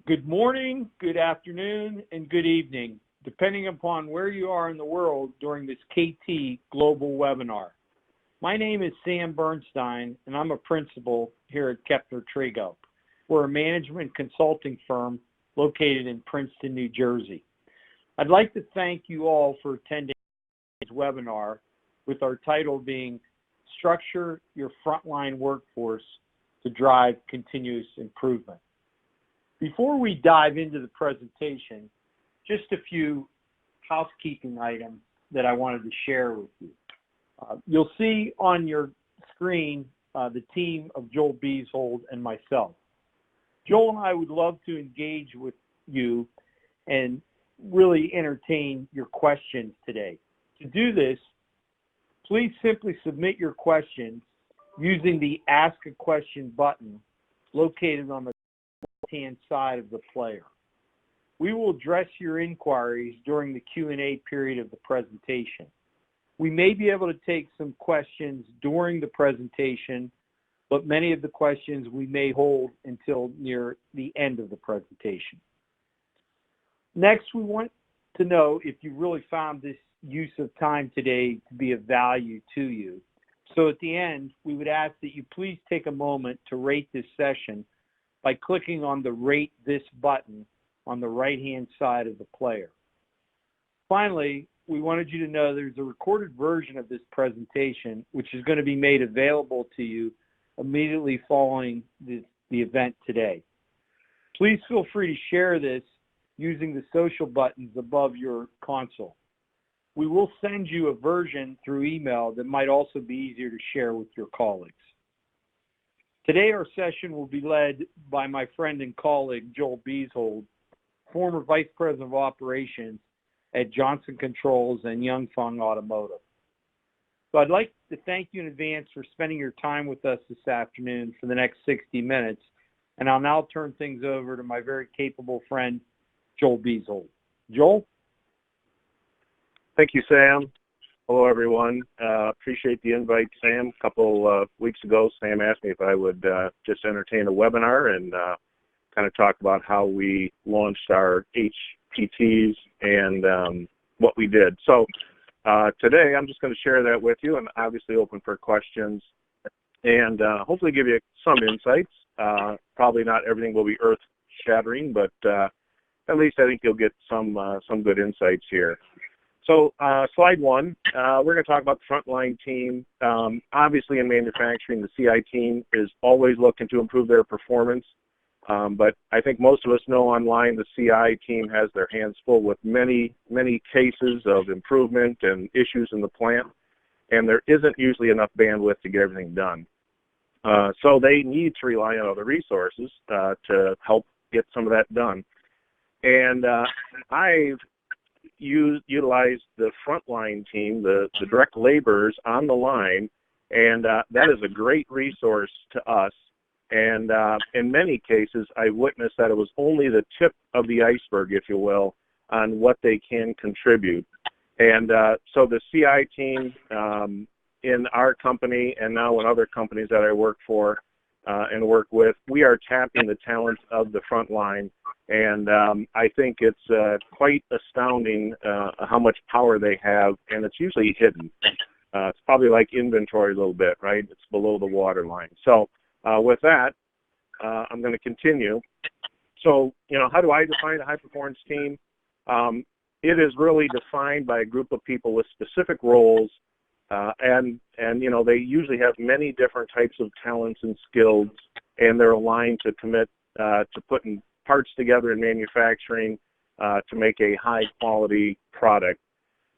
Good morning, good afternoon, and good evening, depending upon where you are in the world during this KT Global webinar. My name is Sam Bernstein, and I'm a principal here at Kepner Trigo. We're a management consulting firm located in Princeton, New Jersey. I'd like to thank you all for attending this webinar with our title being Structure Your Frontline Workforce to Drive Continuous Improvement. Before we dive into the presentation, just a few housekeeping items that I wanted to share with you. You'll see on your screen the team of Joel Beezhold and myself. Joel and I would love to engage with you and really entertain your questions today. To do this, please simply submit your questions using the Ask a Question button located on the left-hand side of the player. We will address your inquiries during the Q&A period of the presentation. We may be able to take some questions during the presentation, but many of the questions we may hold until near the end of the presentation. Next, we want to know if you really found this use of time today to be of value to you. So at the end, we would ask that you please take a moment to rate this session by clicking on the Rate This button on the right-hand side of the player. Finally, we wanted you to know there's a recorded version of this presentation which is going to be made available to you immediately following the event today. Please feel free to share this using the social buttons above your console. We will send you a version through email that might also be easier to share with your colleagues. Today, our session will be led by my friend and colleague, Joel Beezhold, former Vice President of Operations at Johnson Controls and Yanfeng Automotive. So I'd like to thank you in advance for spending your time with us this afternoon for the next 60 minutes, and I'll now turn things over to my very capable friend, Joel Beezhold. Joel? Thank you, Sam. Hello, everyone. Appreciate the invite, Sam. A couple weeks ago, Sam asked me if I would just entertain a webinar and kind of talk about how we launched our HPTs and what we did. So today, I'm just going to share that with you and obviously open for questions and hopefully give you some insights. Probably not everything will be earth-shattering, but at least I think you'll get some good insights here. So slide one, we're going to talk about the frontline team. Obviously in manufacturing, the CI team is always looking to improve their performance. But I think most of us know online the CI team has their hands full with many cases of improvement and issues in the plant. And there isn't usually enough bandwidth to get everything done. So they need to rely on other resources to help get some of that done. And I've utilized the frontline team, the direct laborers on the line, and that is a great resource to us. And in many cases, I witnessed that it was only the tip of the iceberg, if you will, on what they can contribute. And so the CI team in our company and now in other companies that I work for and work with, we are tapping the talents of the frontline. And I think it's quite astounding how much power they have, and it's usually hidden. It's probably like inventory a little bit, right? It's below the waterline. So with that, I'm going to continue. So, how do I define a high-performance team? It is really defined by a group of people with specific roles, and they usually have many different types of talents and skills, and they're aligned to commit to putting parts together in manufacturing to make a high-quality product.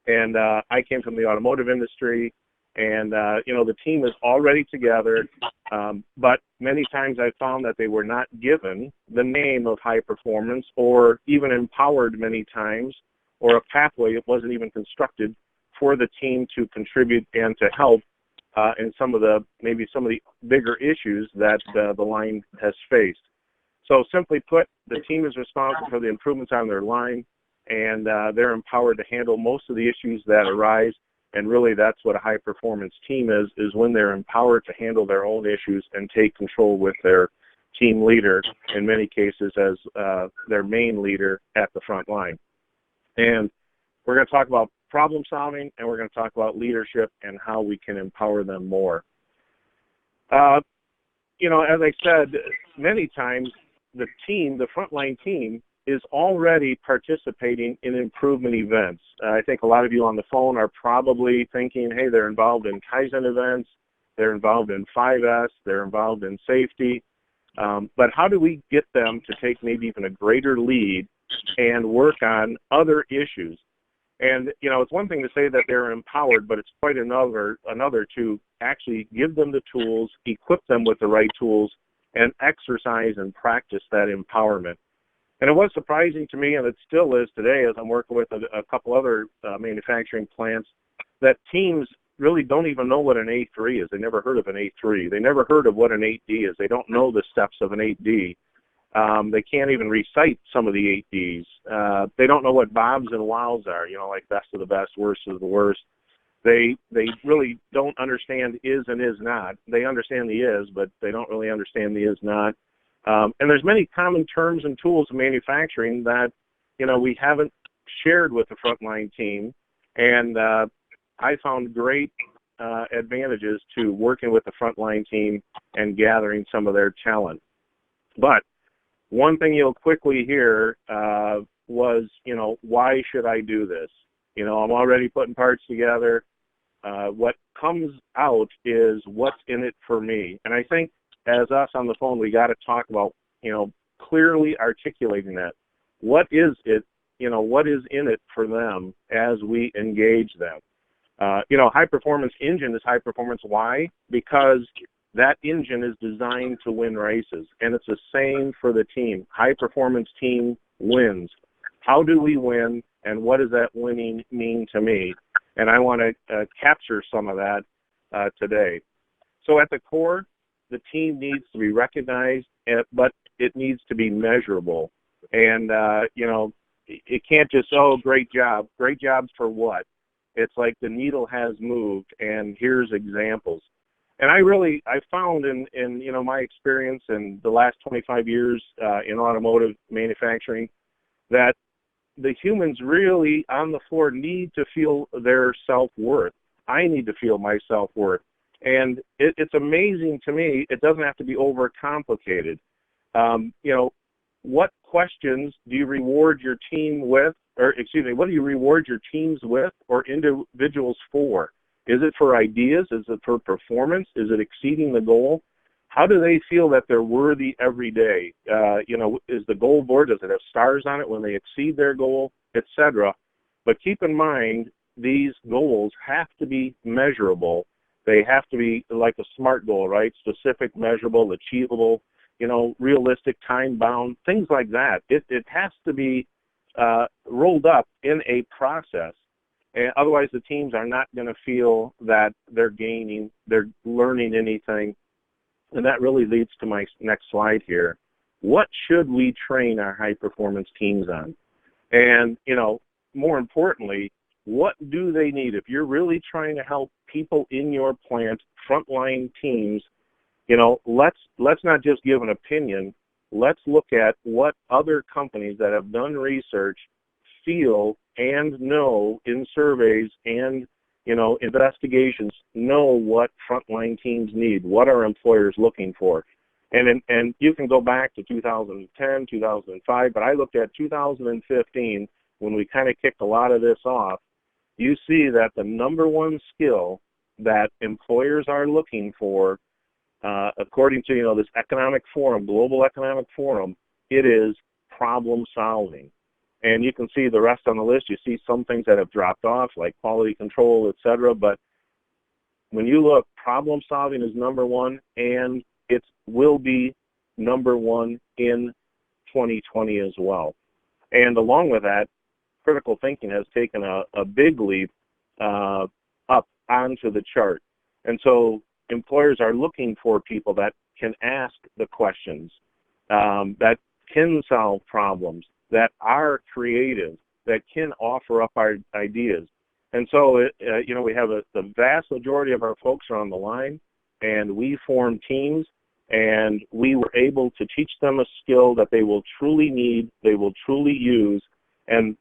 And I came from the automotive industry, and, the team is already together, but many times I found that they were not given the name of high performance or even empowered many times, or a pathway that wasn't even constructed for the team to contribute and to help in maybe some of the bigger issues that the line has faced. So simply put, the team is responsible for the improvements on their line, and they're empowered to handle most of the issues that arise. And really, that's what a high-performance team is when they're empowered to handle their own issues and take control with their team leader in many cases as their main leader at the front line. And we're going to talk about problem solving, and we're going to talk about leadership and how we can empower them more. As I said, many times the frontline team, is already participating in improvement events. I think a lot of you on the phone are probably thinking, hey, they're involved in Kaizen events, they're involved in 5S, they're involved in safety. But how do we get them to take maybe even a greater lead and work on other issues? And, it's one thing to say that they're empowered, but it's quite another to actually give them the tools, equip them with the right tools, and exercise and practice that empowerment. And it was surprising to me, and it still is today as I'm working with a couple other manufacturing plants, that teams really don't even know what an A3 is. They never heard of an A3. They never heard of what an 8D is. They don't know the steps of an 8D. They can't even recite some of the 8Ds. They don't know what bobs and wows are, like best of the best, worst of the worst. They really don't understand is and is not. They understand the is, but they don't really understand the is not. And there's many common terms and tools in manufacturing that, we haven't shared with the frontline team. And I found great advantages to working with the frontline team and gathering some of their talent. But one thing you'll quickly hear was, why should I do this? I'm already putting parts together. What comes out is what's in it for me. And I think as us on the phone, we got to talk about, clearly articulating that. What is it, what is in it for them as we engage them? High performance engine is high performance. Why? Because that engine is designed to win races, and it's the same for the team. High performance team wins. How do we win, and what does that winning mean to me? And I want to capture some of that today. So at the core, the team needs to be recognized, but it needs to be measurable. And, it can't just, great job. Great jobs for what? It's like the needle has moved, and here's examples. And I found in my experience in the last 25 years in automotive manufacturing that the humans really on the floor need to feel their self-worth. I need to feel my self-worth. And it's amazing to me, it doesn't have to be overcomplicated. What questions do you reward your team with, what do you reward your teams with or individuals for? Is it for ideas? Is it for performance? Is it exceeding the goal? How do they feel that they're worthy every day? Is the goal board, does it have stars on it when they exceed their goal, etc.? But keep in mind, these goals have to be measurable. They have to be like a SMART goal, right? Specific, measurable, achievable, realistic, time-bound, things like that. It has to be rolled up in a process. And otherwise, the teams are not going to feel that they're learning anything. And that really leads to my next slide here. What should we train our high-performance teams on? And, more importantly, what do they need? If you're really trying to help people in your plant, frontline teams, let's not just give an opinion. Let's look at what other companies that have done research feel and know in surveys and, investigations, know what frontline teams need, what are employers looking for. And you can go back to 2010, 2005, but I looked at 2015 when we kind of kicked a lot of this off. You see that the number one skill that employers are looking for, according to, this economic forum, global economic forum, it is problem solving. And you can see the rest on the list. You see some things that have dropped off, like quality control, et cetera. But when you look, problem solving is number one, and it will be number one in 2020 as well. And along with that, critical thinking has taken a big leap up onto the chart. And so employers are looking for people that can ask the questions, that can solve problems, that are creative, that can offer up our ideas. And so, we have the vast majority of our folks are on the line, and we form teams, And we were able to teach them a skill that they will truly need, they will truly use, and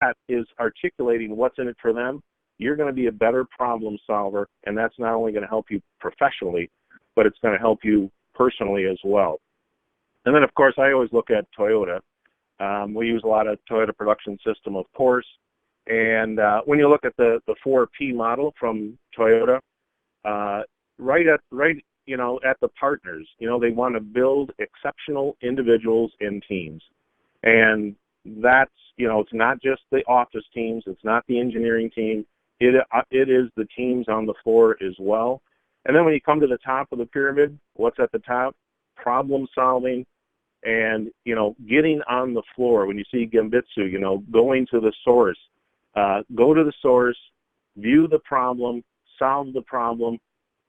that is articulating what's in it for them. You're going to be a better problem solver, and that's not only going to help you professionally, but it's going to help you personally as well. And then, of course, I always look at Toyota. We use a lot of Toyota Production System, of course. And when you look at the 4P model from Toyota, right at the partners, they want to build exceptional individuals in teams. And that's, it's not just the office teams, it's not the engineering team, it is the teams on the floor as well. And then when you come to the top of the pyramid, what's at the top? Problem solving and, getting on the floor. When you see Genbitsu, going to the source, go to the source, view the problem, solve the problem,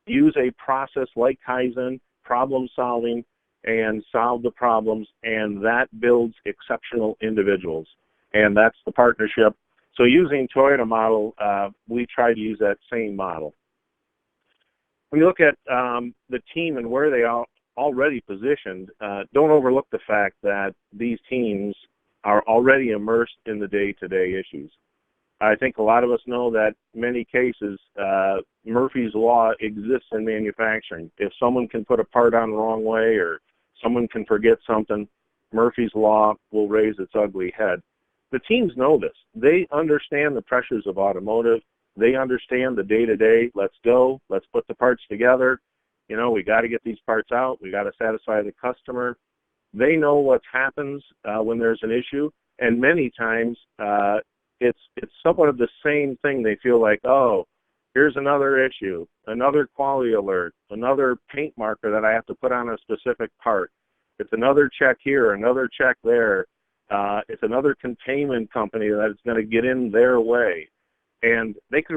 use a process like Kaizen, problem solving, and solve the problems, and that builds exceptional individuals. And that's the partnership. So using Toyota model, we try to use that same model. When you look at the team and where they are already positioned, don't overlook the fact that these teams are already immersed in the day-to-day issues. I think a lot of us know that in many cases, Murphy's Law exists in manufacturing. If someone can put a part on the wrong way or someone can forget something, Murphy's Law will raise its ugly head. The teams know this. They understand the pressures of automotive. They understand the day-to-day. Let's go. Let's put the parts together. We got to get these parts out. We got to satisfy the customer. They know what happens when there's an issue, and many times it's somewhat of the same thing. They feel like, oh, here's another issue, another quality alert, another paint marker that I have to put on a specific part. It's another check here, another check there. It's another containment company that is going to get in their way. And they could,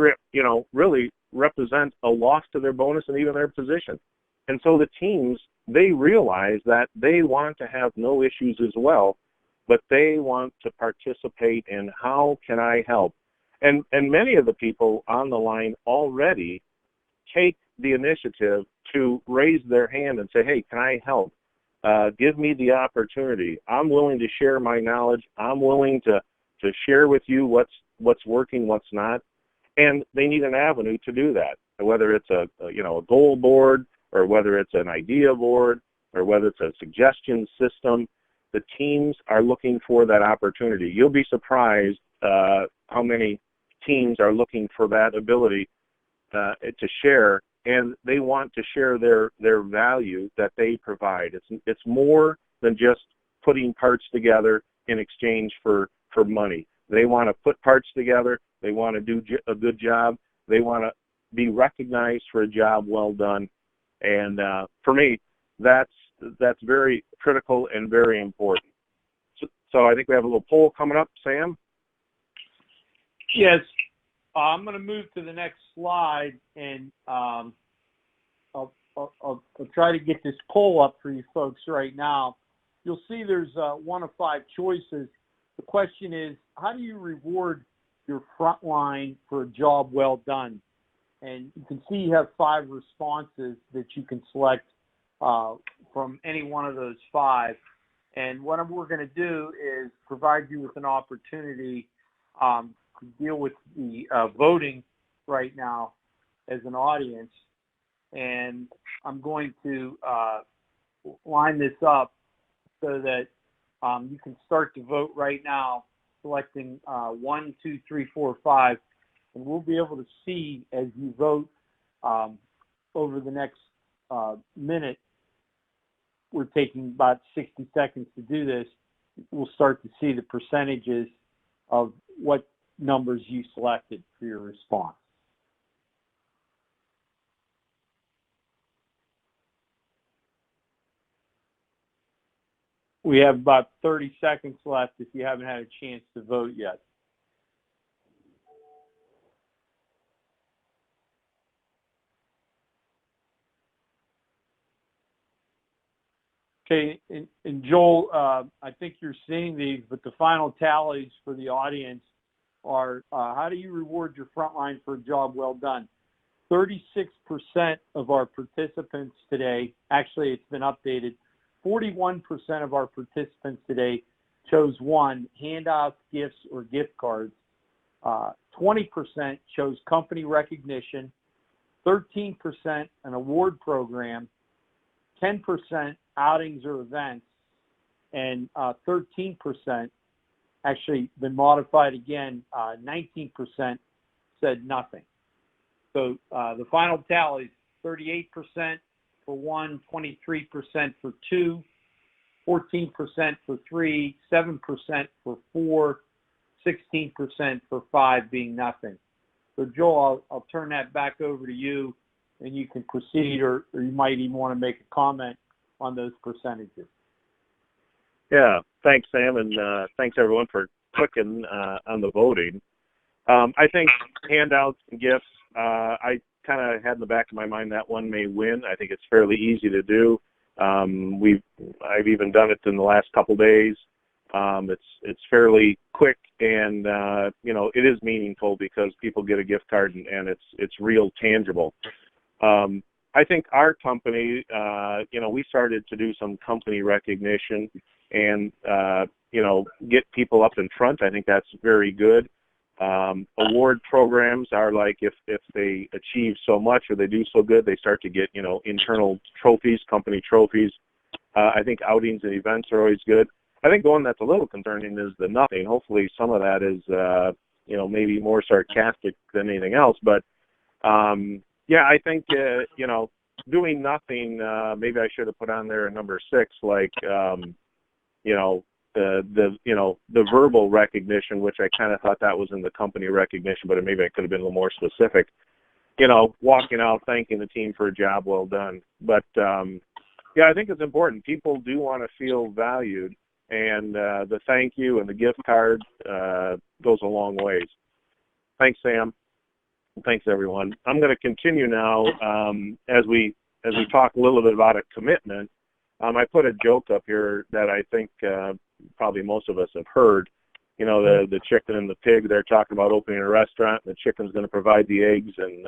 really represent a loss to their bonus and even their position. And so the teams, they realize that they want to have no issues as well, but they want to participate in how can I help. And many of the people on the line already take the initiative to raise their hand and say, hey, can I help? Give me the opportunity. I'm willing to share my knowledge. I'm willing to share with you what's working, what's not. And they need an avenue to do that, whether it's a goal board or whether it's an idea board or whether it's a suggestion system. The teams are looking for that opportunity. You'll be surprised how many teams are looking for that ability to share, and they want to share their value that they provide. It's more than just putting parts together in exchange for money. They want to put parts together. They want to do a good job. They want to be recognized for a job well done. And for me, that's very critical and very important. So I think we have a little poll coming up, Sam. Yes, I'm going to move to the next slide, and I'll try to get this poll up for you folks right now. You'll see there's one of 5 choices. The question is, how do you reward your frontline for a job well done? And you can see you have 5 responses that you can select from any one of those 5. And what we're going to do is provide you with an opportunity to deal with the voting right now as an audience. And I'm going to line this up so that you can start to vote right now, selecting 1, 2, 3, 4, 5, and we'll be able to see as you vote over the next minute. We're taking about 60 seconds to do this. We'll start to see the percentages of what numbers you selected for your response. We have about 30 seconds left if you haven't had a chance to vote yet. Okay, and Joel, I think you're seeing these, but the final tallies for the audience are, how do you reward your frontline for a job well done? 36% of our participants today, actually it's been updated, 41% of our participants today chose one, handouts, gifts, or gift cards. 20% chose company recognition, 13% an award program, 10% outings or events, and 13%, actually been modified again, 19% said nothing. So the final tally is 38% for one, 23% for two, 14% for three, 7% for four, 16% for five being nothing. So Joel, I'll turn that back over to you, and you can proceed, or you might even want to make a comment on those percentages. Yeah, thanks, Sam, and thanks everyone for clicking on the voting. I think handouts and gifts, I kind of had in the back of my mind that one may win. I think it's fairly easy to do. I've even done it in the last couple days. It's fairly quick, and it is meaningful because people get a gift card and it's real tangible. I think our company, we started to do some company recognition and get people up in front. I think that's very good. Award programs are like if they achieve so much or they do so good, they start to get internal trophies, company trophies. I think outings and events are always good. I think the one that's a little concerning is the nothing. Hopefully some of that is, maybe more sarcastic than anything else. But, I think, doing nothing, maybe I should have put on there number 6, like, the verbal recognition, which I kind of thought that was in the company recognition, but maybe I could have been a little more specific. Walking out, thanking the team for a job well done. But, I think it's important. People do want to feel valued. And the thank you and the gift card goes a long ways. Thanks, Sam. Thanks, everyone. I'm going to continue now as we talk a little bit about a commitment. I put a joke up here that I think probably most of us have heard. The chicken and the pig. They're talking about opening a restaurant. And the chicken's going to provide the eggs, and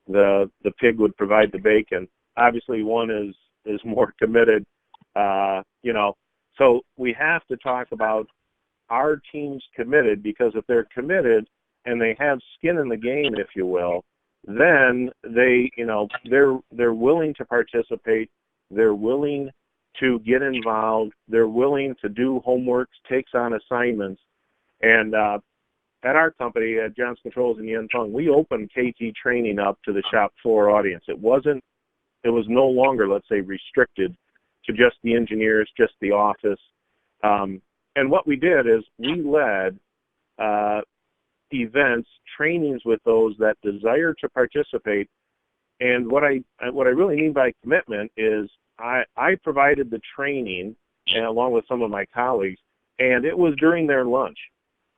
the pig would provide the bacon. Obviously, one is more committed. So we have to talk about our teams committed, because if they're committed and they have skin in the game, if you will, then they're willing to participate. They're willing to get involved. They're willing to do homework, takes on assignments. And at our company, at Johnson Controls in Yanfeng, we opened KT training up to the shop floor audience. It was no longer, let's say, restricted to just the engineers, just the office. And what we did is we led events, trainings with those that desire to participate. And what I really mean by commitment is I provided the training, and along with some of my colleagues, and it was during their lunch.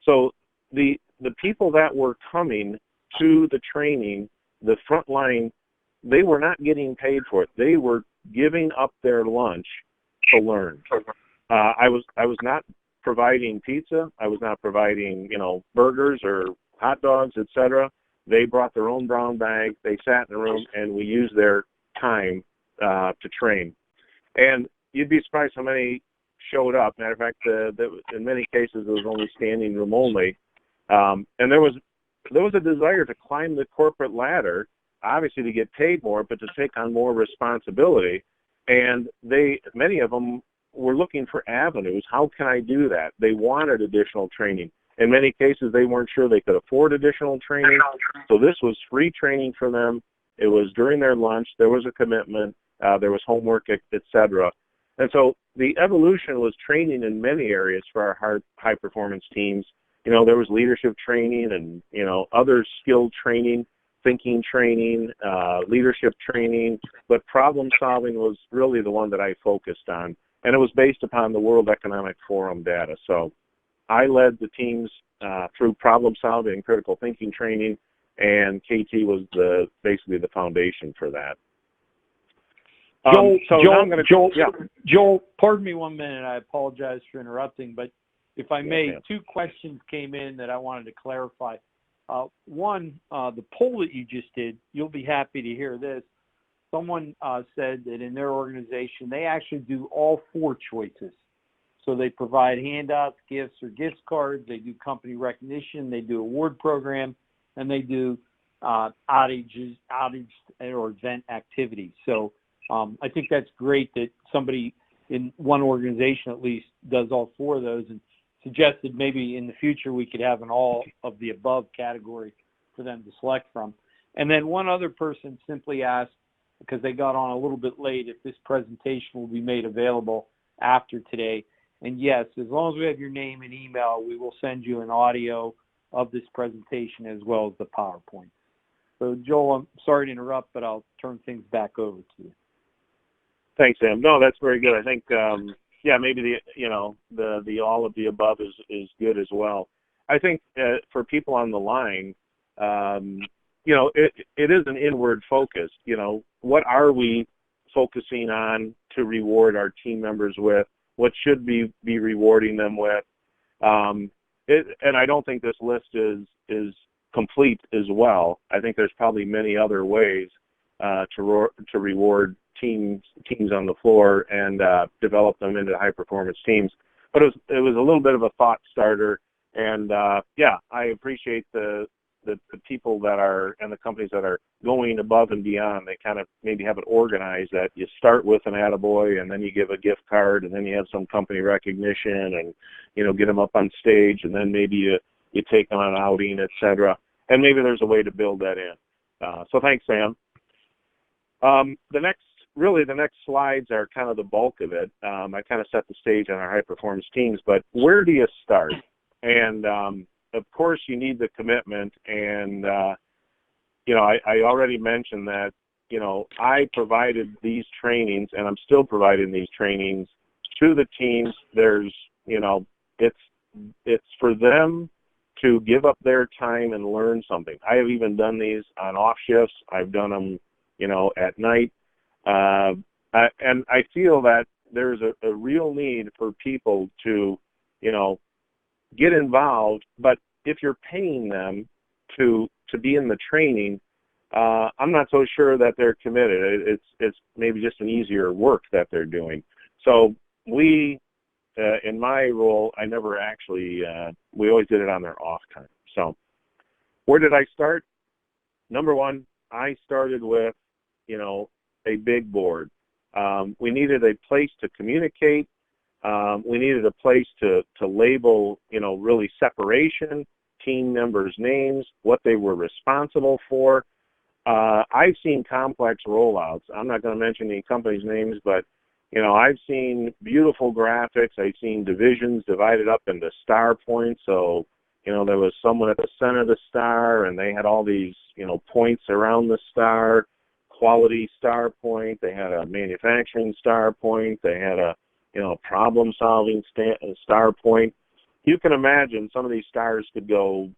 So the people that were coming to the training, the Frontline, they were not getting paid for it. They were giving up their lunch to learn. I was not providing pizza. I was not providing, burgers or hot dogs, etc. They brought their own brown bag. They sat in the room, and we used their time to train. And you'd be surprised how many showed up. Matter of fact, in many cases, it was only standing room only. And there was a desire to climb the corporate ladder, obviously to get paid more, but to take on more responsibility. And many of them were looking for avenues. How can I do that? They wanted additional training. In many cases, they weren't sure they could afford additional training. So this was free training for them. It was during their lunch. There was a commitment. There was homework, etc. And so the evolution was training in many areas for our high-performance teams. There was leadership training and, other skill training, thinking training, leadership training, but problem solving was really the one that I focused on. And it was based upon the World Economic Forum data. So I led the teams through problem solving and critical thinking training, and KT was basically the foundation for that. Joel, pardon me 1 minute. I apologize for interrupting, but if I may, 2 questions came in that I wanted to clarify. One, the poll that you just did, you'll be happy to hear this. Someone said that in their organization, they actually do all four choices. So they provide handouts, gifts, or gift cards. They do company recognition. They do award program, and they do outage or event activities. So I think that's great that somebody in one organization at least does all four of those, and suggested maybe in the future we could have an all of the above category for them to select from. And then one other person simply asked, because they got on a little bit late, if this presentation will be made available after today. And yes, as long as we have your name and email, we will send you an audio of this presentation as well as the PowerPoint. So Joel, I'm sorry to interrupt, but I'll turn things back over to you. Thanks, Sam. No, that's very good. I think, yeah, maybe the all of the above is good as well. I think for people on the line, it is an inward focus. What are we focusing on to reward our team members with? What should we be rewarding them with? And I don't think this list is complete as well. I think there's probably many other ways to reward teams on the floor and develop them into high-performance teams. But it was a little bit of a thought starter, and yeah, I appreciate the people that are and the companies that are going above and beyond. They kind of maybe have it organized that you start with an attaboy, and then you give a gift card, and then you have some company recognition, and get them up on stage, and then maybe you take them on an outing, etc. And maybe there's a way to build that in. So thanks, Sam. The next slides are kind of the bulk of it. I kind of set the stage on our high-performance teams, but where do you start? And of course, you need the commitment, and I already mentioned that I provided these trainings, and I'm still providing these trainings to the teams. There's it's for them to give up their time and learn something. I have even done these on off shifts. I've done them at night, and I feel that there's a real need for people to get involved, but if you're paying them to be in the training, I'm not so sure that they're committed. It's maybe just an easier work that they're doing. So we, in my role, I never actually, we always did it on their off time. So where did I start? Number one, I started with, a big board. We needed a place to communicate. We needed a place to label, really separation, team members' names, what they were responsible for. I've seen complex rollouts. I'm not going to mention any companies' names, but, I've seen beautiful graphics. I've seen divisions divided up into star points. So, there was someone at the center of the star, and they had all these, points around the star, quality star point. They had a manufacturing star point. They had a problem-solving star point. You can imagine some of these stars could go,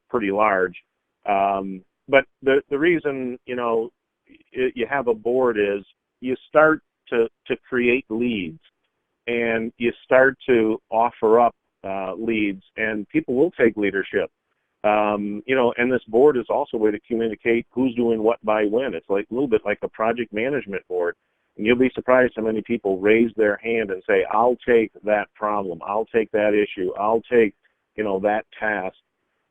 pretty large. But the reason, you have a board is you start to create leads, and you start to offer up leads, and people will take leadership. And this board is also a way to communicate who's doing what by when. It's like a little bit like a project management board. And you'll be surprised how many people raise their hand and say, I'll take that problem. I'll take that issue. I'll take, that task.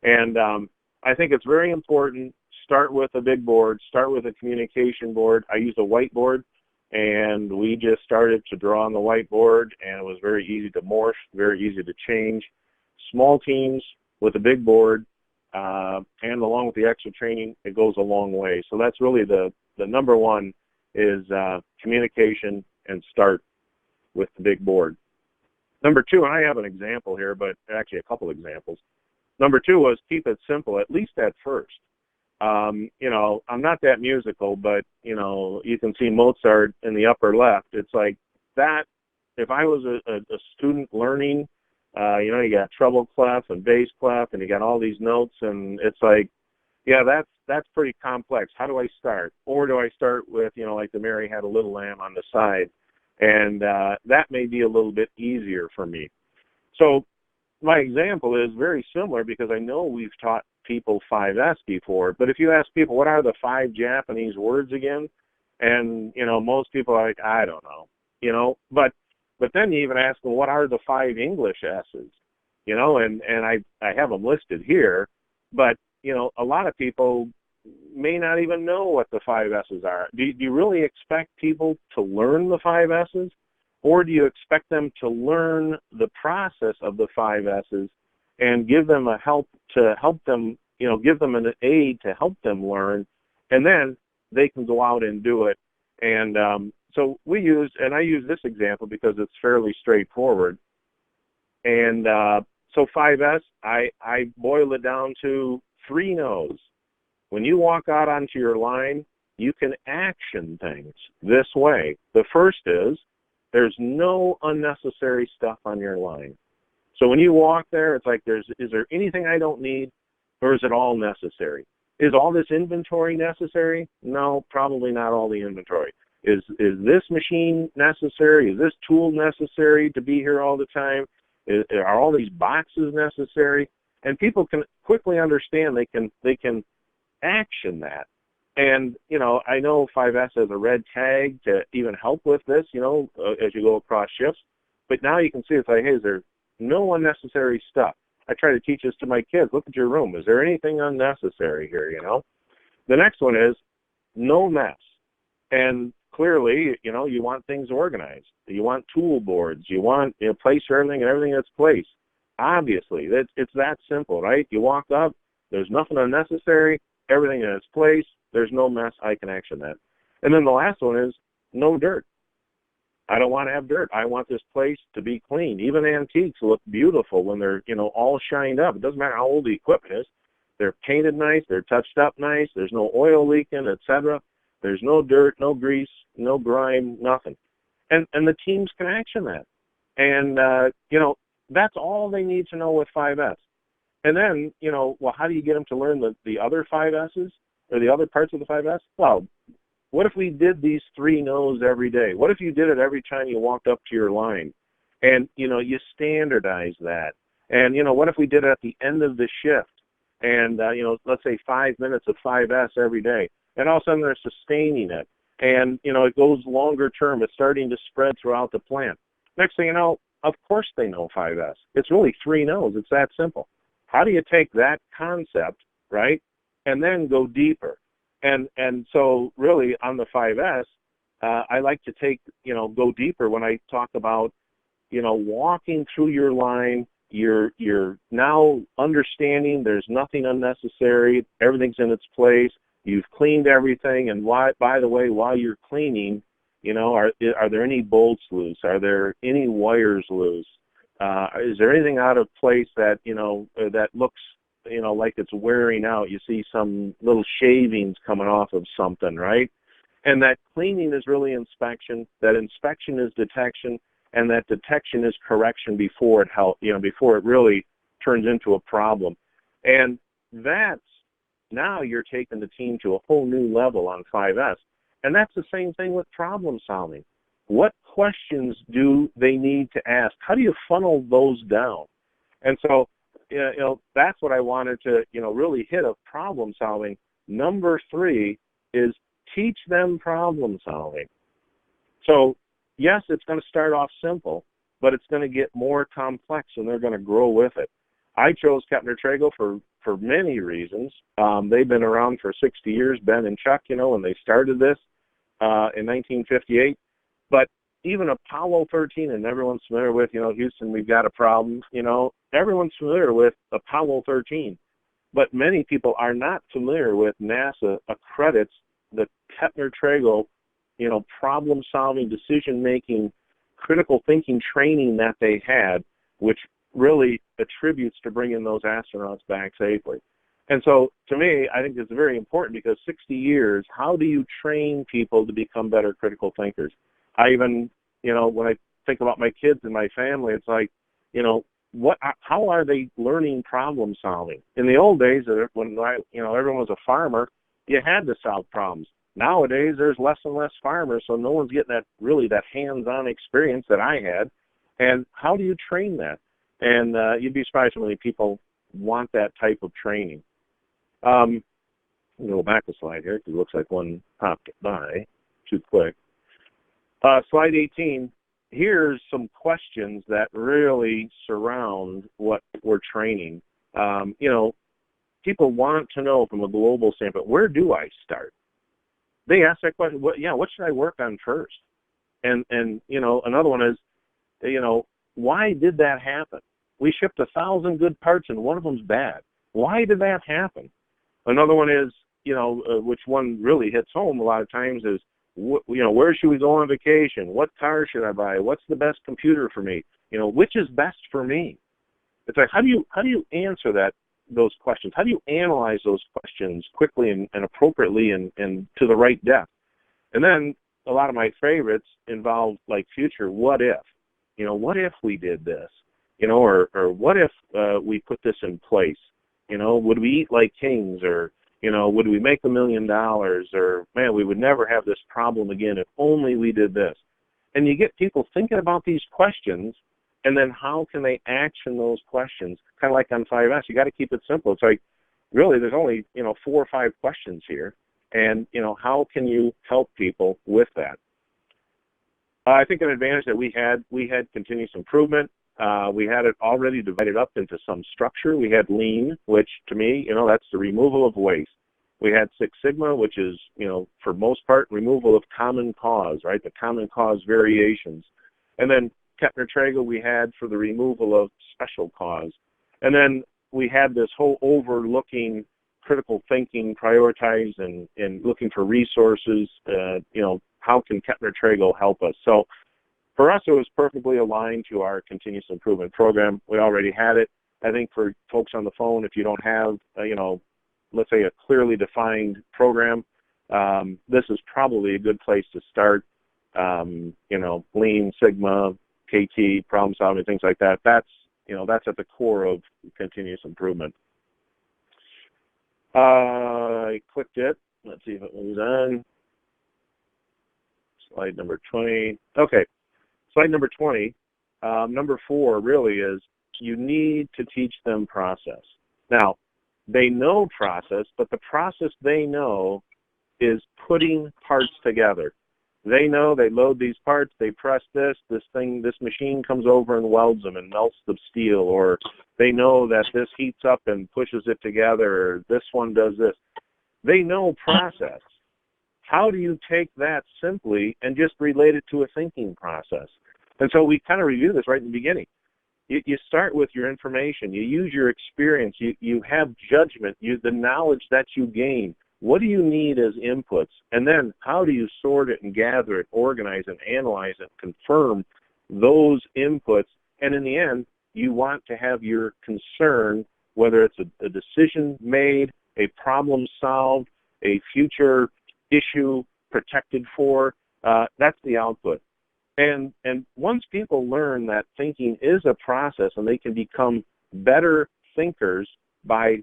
And I think it's very important, start with a big board, start with a communication board. I use a whiteboard, and we just started to draw on the whiteboard, and it was very easy to morph, very easy to change. Small teams with a big board, and along with the extra training, it goes a long way. So that's really the number one is communication, and start with the big board. Number two, and I have an example here, but actually a couple examples. Number two was keep it simple, at least at first. I'm not that musical, but, you can see Mozart in the upper left. It's like that, if I was a student learning, you got treble clef and bass clef, and you got all these notes, and it's like, yeah, that's pretty complex. How do I start? Or do I start with, like the Mary Had a Little Lamb on the side? And that may be a little bit easier for me. So my example is very similar, because I know we've taught people 5S before, but if you ask people, what are the 5 Japanese words again? And, most people are like, I don't know, but then you even ask them, what are the 5 English S's? And I have them listed here, but, a lot of people may not even know what the 5 S's are. Do you really expect people to learn the 5 S's? Or do you expect them to learn the process of the 5 S's and give them a help to help them, give them an aid to help them learn, and then they can go out and do it. And so I use this example because it's fairly straightforward. And so 5S, I boil it down to 3 no's. When you walk out onto your line, you can action things this way. The first is, there's no unnecessary stuff on your line. So when you walk there, it's like, is there anything I don't need, or is it all necessary? Is all this inventory necessary? No, probably not all the inventory. Is this machine necessary? Is this tool necessary to be here all the time? Are all these boxes necessary? And people can quickly understand they can action that. And, I know 5S has a red tag to even help with this, as you go across shifts. But now you can see it's like, hey, is there no unnecessary stuff? I try to teach this to my kids. Look at your room. Is there anything unnecessary here, The next one is no mess. And clearly, you want things organized. You want tool boards. You want a place for everything and everything that's placed. Obviously, it's that simple, right? You walk up, there's nothing unnecessary, everything in its place. There's no mess. I can action that. And then the last one is no dirt. I don't want to have dirt. I want this place to be clean. Even antiques look beautiful when they're, all shined up. It doesn't matter how old the equipment is. They're painted nice. They're touched up nice. There's no oil leaking, etc. There's no dirt, no grease, no grime, nothing. And the teams can action that. And, that's all they need to know with 5S. And then, how do you get them to learn the other 5S's? Or the other parts of the 5S? Well, what if we did these 3 no's every day? What if you did it every time you walked up to your line? And, you standardize that. And, what if we did it at the end of the shift? And, let's say 5 minutes of 5S every day. And all of a sudden they're sustaining it. And, it goes longer term. It's starting to spread throughout the plant. Next thing you know, of course they know 5S. It's really 3 no's. It's that simple. How do you take that concept, right, and then go deeper? And so really on the 5S, I like to go deeper when I talk about, walking through your line. You're now understanding there's nothing unnecessary. Everything's in its place. You've cleaned everything. And by the way, while you're cleaning, are there any bolts loose? Are there any wires loose? Is there anything out of place that, that looks, like it's wearing out? You see some little shavings coming off of something, right? And that cleaning is really inspection. That inspection is detection, and that detection is correction before before it really turns into a problem. And that's, now you're taking the team to a whole new level on 5S. And that's the same thing with problem solving. What questions do they need to ask? How do you funnel those down? And so, that's what I wanted to, really hit of problem solving. Number 3 is teach them problem solving. So, yes, it's going to start off simple, but it's going to get more complex, and they're going to grow with it. I chose Kepner-Trago for many reasons. They've been around for 60 years, Ben and Chuck, when they started this in 1958. But even Apollo 13, and everyone's familiar with, Houston, we've got a problem, everyone's familiar with Apollo 13. But many people are not familiar with NASA accredits the Kepner-Trago, problem-solving, decision-making, critical thinking training that they had, which really attributes to bringing those astronauts back safely. And so, to me, I think it's very important because 60 years, how do you train people to become better critical thinkers? I even, when I think about my kids and my family, it's like, how are they learning problem solving? In the old days, when everyone was a farmer, you had to solve problems. Nowadays, there's less and less farmers, so no one's getting that hands-on experience that I had. And how do you train that? And you'd be surprised how many people want that type of training. Go back a slide here because it looks like one popped by too quick. Slide 18. Here's some questions that really surround what we're training. People want to know from a global standpoint, where do I start? They ask that question, what should I work on first? And another one is, why did that happen? We shipped 1,000 good parts and one of them's bad. Why did that happen? Another one is, which one really hits home a lot of times is, where should we go on vacation? What car should I buy? What's the best computer for me? Which is best for me? It's like, how do you answer those questions? How do you analyze those questions quickly and appropriately and to the right depth? And then a lot of my favorites involve like future what if. What if we did this? Or what if we put this in place? Would we eat like kings? Or would we make $1 million? Or, man, we would never have this problem again if only we did this. And you get people thinking about these questions, and then how can they action those questions? Kind of like on 5S, you got to keep it simple. It's like, really, there's only, 4 or 5 questions here. And, how can you help people with that? I think an advantage that we had continuous improvement. We had it already divided up into some structure. We had Lean, which to me, that's the removal of waste. We had Six Sigma, which is, for most part, removal of common cause, right? The common cause variations. And then Kettner-Trago we had for the removal of special cause. And then we had this whole overlooking critical thinking, prioritize, and looking for resources, how can Kettner-Trago help us? So for us, it was perfectly aligned to our continuous improvement program. We already had it. I think for folks on the phone, if you don't have, let's say a clearly defined program, this is probably a good place to start. Lean, Sigma, KT, problem solving, things like that. That's at the core of continuous improvement. I clicked it. Let's see if it moves on. Slide number 20. Okay. Slide number 20, number 4 really is you need to teach them process. Now, they know process, but the process they know is putting parts together. They know they load these parts, they press this machine comes over and welds them and melts the steel, or they know that this heats up and pushes it together, or this one does this. They know process. How do you take that simply and just relate it to a thinking process? And so we kind of review this right in the beginning. You start with your information. You use your experience. You have judgment, the knowledge that you gain. What do you need as inputs? And then how do you sort it and gather it, organize it, analyze it, confirm those inputs? And in the end, you want to have your concern, whether it's a decision made, a problem solved, a future issue protected for, that's the output. And once people learn that thinking is a process and they can become better thinkers by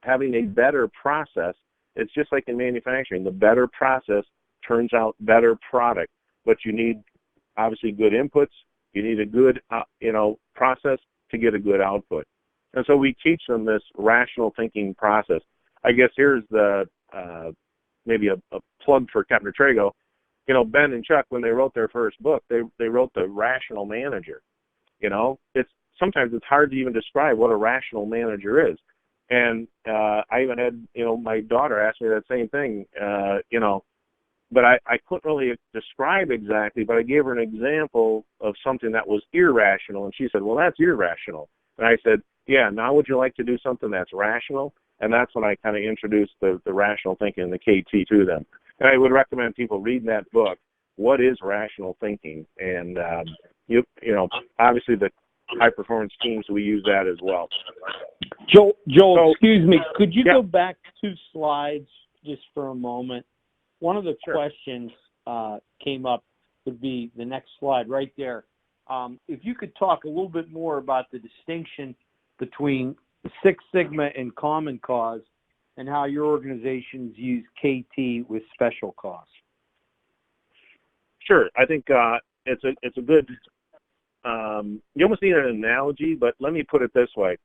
having a better process, it's just like in manufacturing. The better process turns out better product. But you need, obviously, good inputs. You need a good, process to get a good output. And so we teach them this rational thinking process. I guess here's the maybe a plug for Kettner-Trago. Ben and Chuck, when they wrote their first book, they wrote The Rational Manager. Sometimes it's hard to even describe what a rational manager is. And I even had, my daughter ask me that same thing, but I couldn't really describe exactly, but I gave her an example of something that was irrational, and she said, well, that's irrational. And I said, yeah, now would you like to do something that's rational? And that's when I kind of introduced the rational thinking and the KT to them. And I would recommend people reading that book, What is Rational Thinking? And, obviously the high-performance teams, we use that as well. Joel, excuse me. Could you go back 2 slides just for a moment? One of the questions came up would be the next slide right there. If you could talk a little bit more about the distinction between Six Sigma and Common Cause and how your organizations use KT with special cause. Sure. I think it's a good, you almost need an analogy, but let me put it this way.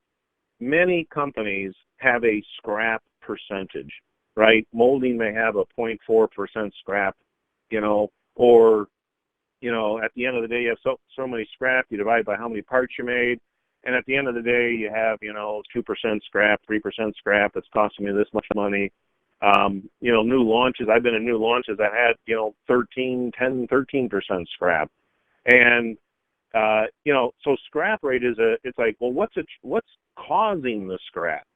Many companies have a scrap percentage, right? Molding may have a 0.4% scrap, or, at the end of the day, you have so many scrap, you divide by how many parts you made, and at the end of the day, you have, 2% scrap, 3% scrap, it's costing me this much money. New launches, I've been in new launches that had, 13% scrap. And, so scrap rate it's like, well, what's causing the scrap?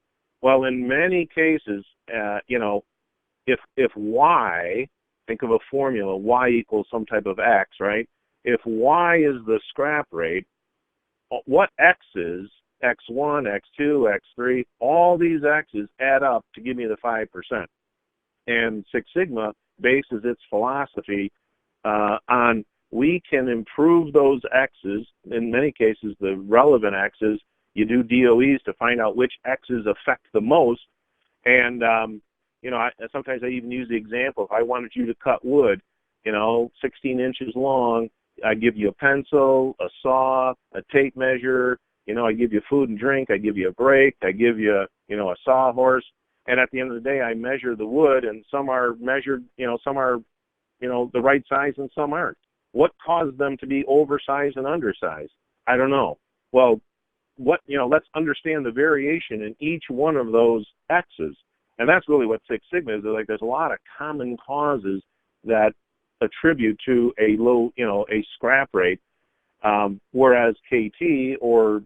Well, in many cases, if Y, think of a formula, Y equals some type of X, right? If Y is the scrap rate, what X is, X1, X2, X3, all these X's add up to give me the 5%. And Six Sigma bases its philosophy on we can improve those X's, in many cases the relevant X's. You do DOEs to find out which X's affect the most. And, sometimes I even use the example, if I wanted you to cut wood, 16 inches long, I give you a pencil, a saw, a tape measure, I give you food and drink, I give you a brake, I give you, a sawhorse, and at the end of the day, I measure the wood, and some are measured, some are, the right size and some aren't. What caused them to be oversized and undersized? I don't know. Well, let's understand the variation in each one of those X's. And that's really what Six Sigma is. Like, there's a lot of common causes that attribute to a low, a scrap rate, whereas KT or,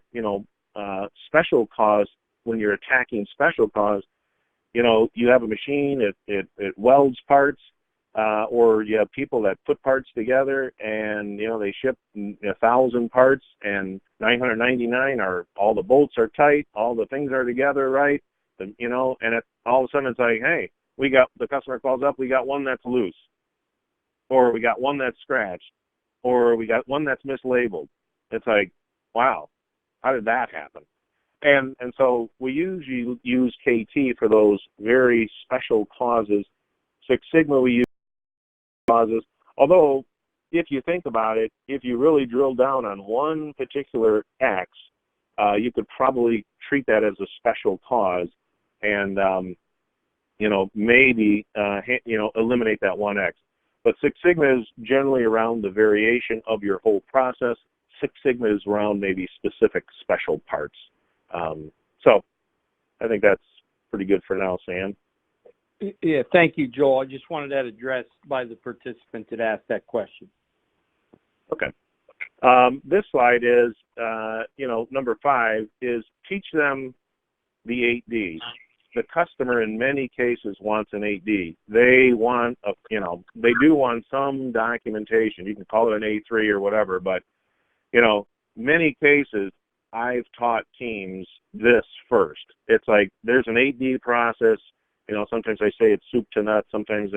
special cause, when you're attacking special cause, you have a machine, it welds parts, or you have people that put parts together and, they ship 1,000 parts and 999 all the bolts are tight, all the things are together right, and all of a sudden it's like, hey, the customer calls up, we got one that's loose, or we got one that's scratched, or we got one that's mislabeled. It's like, wow, how did that happen? And so we usually use KT for those very special causes. Six Sigma we use causes. Although, if you think about it, if you really drill down on one particular X, you could probably treat that as a special cause, and maybe eliminate that one X. But Six Sigma is generally around the variation of your whole process. Six Sigma is around maybe specific special parts. So I think that's pretty good for now, Sam. Yeah, thank you, Joel. I just wanted that addressed by the participant that asked that question. Okay. This slide is, number 5 is teach them the 8D. The customer in many cases wants an 8D. They want they do want some documentation. You can call it an A3 or whatever, but many cases I've taught teams this first. It's like there's an 8D process. Sometimes I say it's soup to nuts. Sometimes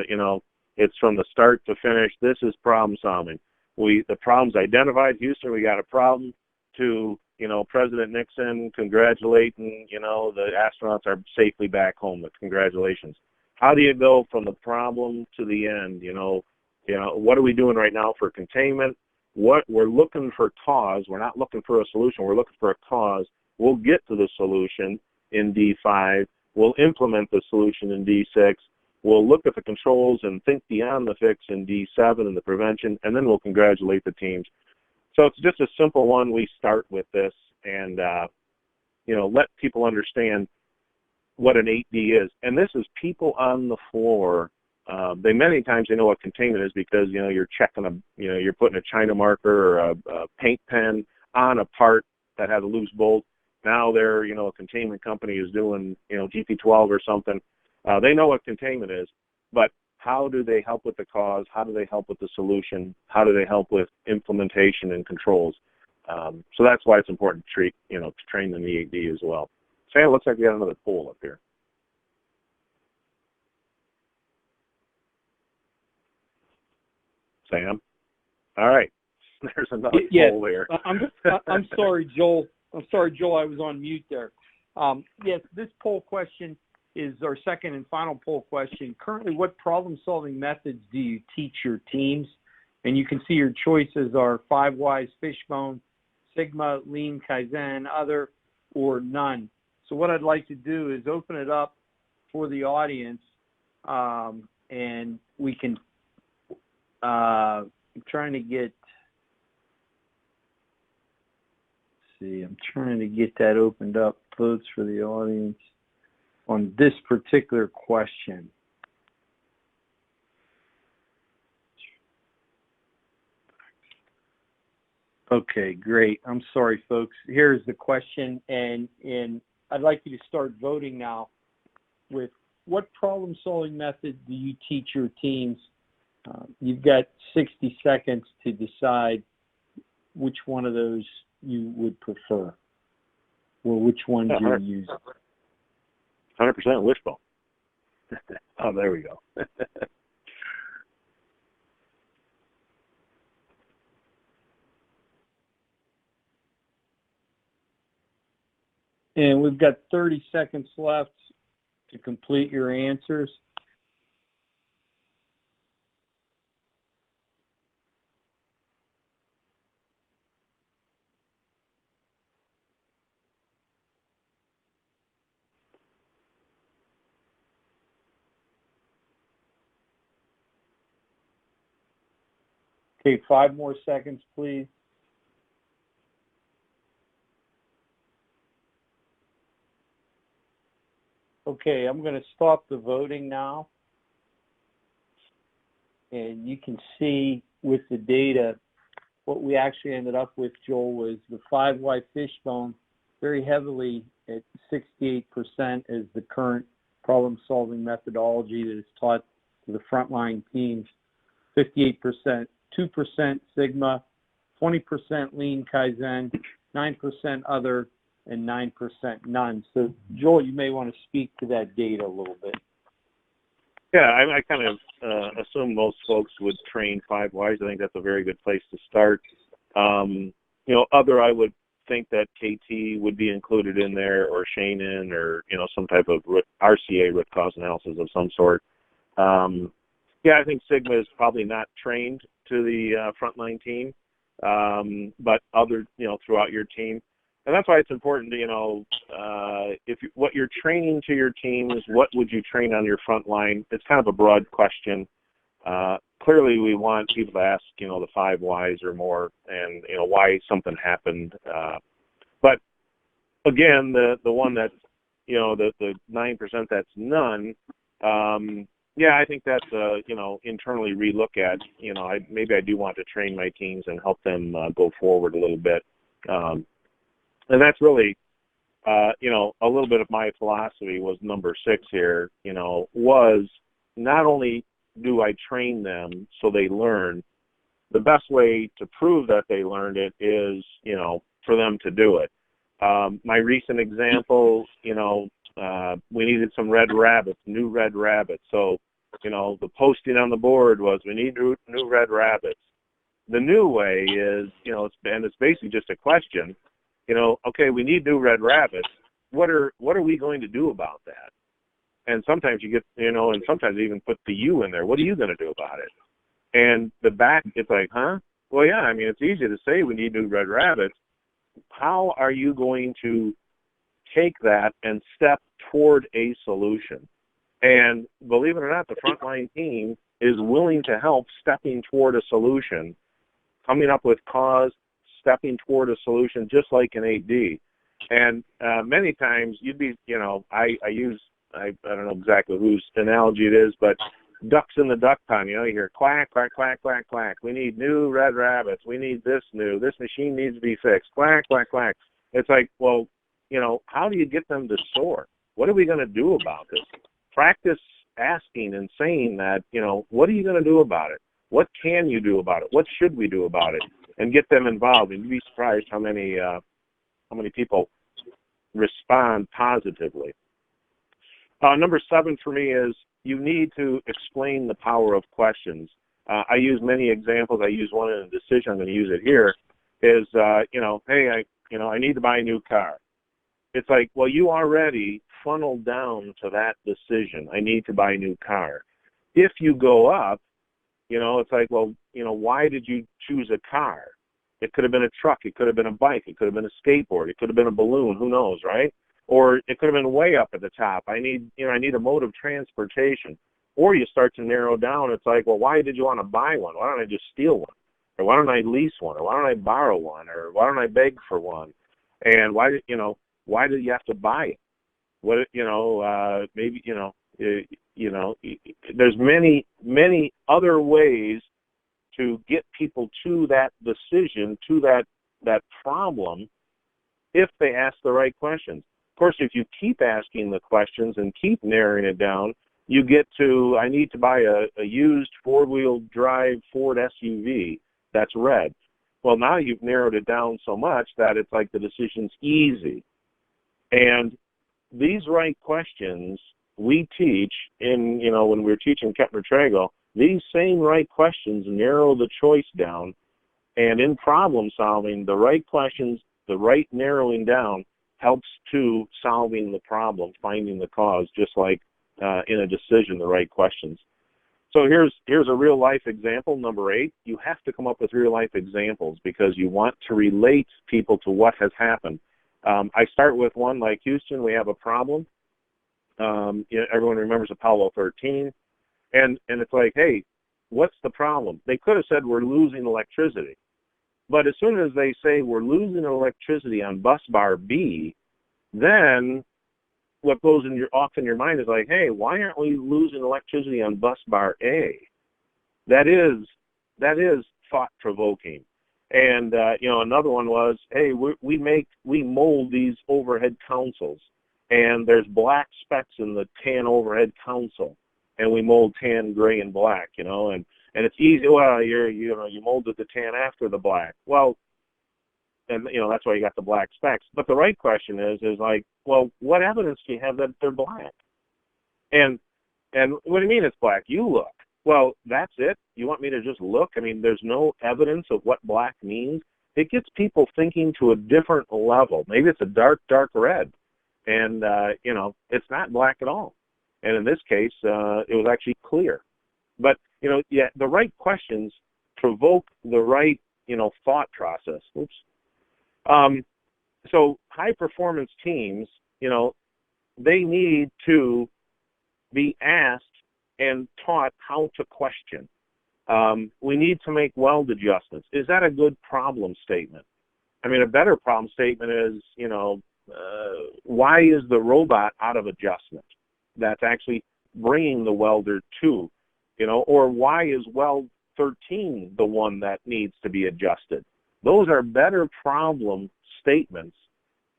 it's from the start to finish. This is problem solving. The problem's identified. Houston, we got a problem. To President Nixon congratulating, the astronauts are safely back home. Congratulations. How do you go from the problem to the end? What are we doing right now for containment? What we're looking for cause. We're not looking for a solution. We're looking for a cause. We'll get to the solution in D5. We'll implement the solution in D6. We'll look at the controls and think beyond the fix in D7 and the prevention, and then we'll congratulate the teams. So it's just a simple one. We start with this and, let people understand what an 8D is. And this is people on the floor. Many times they know what containment is because, you're checking you're putting a China marker or a paint pen on a part that has a loose bolt. Now they're, a containment company is doing, GP12 or something. They know what containment is, but how do they help with the cause? How do they help with the solution? How do they help with implementation and controls? So that's why it's important to train them the 8D as well. Sam, it looks like we got another poll up here. Sam? All right. There's another poll there. I'm sorry, Joel. I was on mute there. Yes, this poll question is our second and final poll question. Currently, what problem-solving methods do you teach your teams? And you can see your choices are 5 Whys, Fishbone, Sigma, Lean, Kaizen, Other, or none. So what I'd like to do is open it up for the audience, and we can, I'm trying to get, I'm trying to get that opened up, votes for the audience on this particular question. Okay, great. I'm sorry, folks. Here's the question, and I'd like you to start voting now with what problem-solving method do you teach your teams? You've got 60 seconds to decide which one of those you would prefer, or which ones you use. 100% wishbone. Oh, there we go. And we've got 30 seconds left to complete your answers. Okay, 5 more seconds, please. Okay, I'm going to stop the voting now. And you can see with the data, what we actually ended up with, Joel, was the 5Y fishbone very heavily at 68% as the current problem-solving methodology that is taught to the frontline teams. 58%, 2% Sigma, 20% Lean Kaizen, 9% other, and 9% none. So, Joel, you may want to speak to that data a little bit. Yeah, I kind of assume most folks would train 5 Ys. I think that's a very good place to start. Other, I would think that KT would be included in there, or Shannon, or, some type of RCA, root cause analysis of some sort. Yeah, I think Sigma is probably not trained to the frontline team, but other, throughout your team. And that's why it's important to, what you're training to your team is what would you train on your front line. It's kind of a broad question. Clearly, we want people to ask, the 5 Ys or more, and, why something happened. But again, the one that's, the 9% that's none, yeah, I think that's, internally relook at, maybe I do want to train my teams and help them go forward a little bit. And that's really, a little bit of my philosophy was number 6 here, was not only do I train them so they learn, the best way to prove that they learned it is, for them to do it. My recent example, we needed some red rabbits, new red rabbits. So, the posting on the board was, we need new red rabbits. The new way is, it's basically just a question. Okay, we need new red rabbits. What are we going to do about that? And sometimes you get, and sometimes you even put the you in there. What are you going to do about it? And the back, it's like, huh? Well, yeah, it's easy to say we need new red rabbits. How are you going to take that and step toward a solution? And believe it or not, the frontline team is willing to help stepping toward a solution, coming up with cause, stepping toward a solution, just like an 8D. And many times you'd be, I don't know exactly whose analogy it is, but ducks in the duck pond, you hear quack, quack, quack, quack, quack. We need new red rabbits. We need this machine needs to be fixed. Quack, quack, quack. It's like, well, how do you get them to soar? What are we going to do about this? Practice asking and saying that, what are you going to do about it? What can you do about it? What should we do about it? And get them involved. And you'd be surprised how many people respond positively. Number 7 for me is you need to explain the power of questions. I use many examples. I use one in a decision. I'm going to use it here. Is hey, I need to buy a new car. It's like, well, you already funneled down to that decision. I need to buy a new car. If you go up, it's like, well, why did you choose a car? It could have been a truck. It could have been a bike. It could have been a skateboard. It could have been a balloon. Who knows, right? Or it could have been way up at the top. I need a mode of transportation. Or you start to narrow down. It's like, well, why did you want to buy one? Why don't I just steal one? Or why don't I lease one? Or why don't I borrow one? Or why don't I beg for one? And why did you have to buy it? What, maybe, there's many other ways to get people to that decision, to that problem, if they ask the right questions. Of course, if you keep asking the questions and keep narrowing it down, you get to, I need to buy a used four-wheel drive Ford SUV that's red. Well, now you've narrowed it down so much that it's like the decision's easy. And these right questions we teach in, when we're teaching Kettner-Trago, these same right questions narrow the choice down. And in problem solving, the right questions, the right narrowing down helps to solving the problem, finding the cause, just like in a decision, the right questions. So here's a real life example, number 8. You have to come up with real life examples because you want to relate people to what has happened. I start with one like Houston. We have a problem. Everyone remembers Apollo 13. And it's like, hey, what's the problem? They could have said we're losing electricity. But as soon as they say we're losing electricity on bus bar B, then what goes off in your mind is like, hey, why aren't we losing electricity on bus bar A? That is thought-provoking. And another one was, hey, we mold these overhead consoles, and there's black specks in the tan overhead console, and we mold tan, gray, and black, and it's easy. Well, you molded the tan after the black. Well, and that's why you got the black specks. But the right question is like, well, what evidence do you have that they're black? And what do you mean it's black? You look. Well, that's it? You want me to just look? I mean, there's no evidence of what black means. It gets people thinking to a different level. Maybe it's a dark, dark red, and it's not black at all. And in this case, it was actually clear. But the right questions provoke the right thought process. Oops. So high performance teams, they need to be asked and taught how to question. We need to make weld adjustments. Is that a good problem statement? I mean, a better problem statement is, why is the robot out of adjustment? That's actually bringing the welder to, or why is weld 13 the one that needs to be adjusted? Those are better problem statements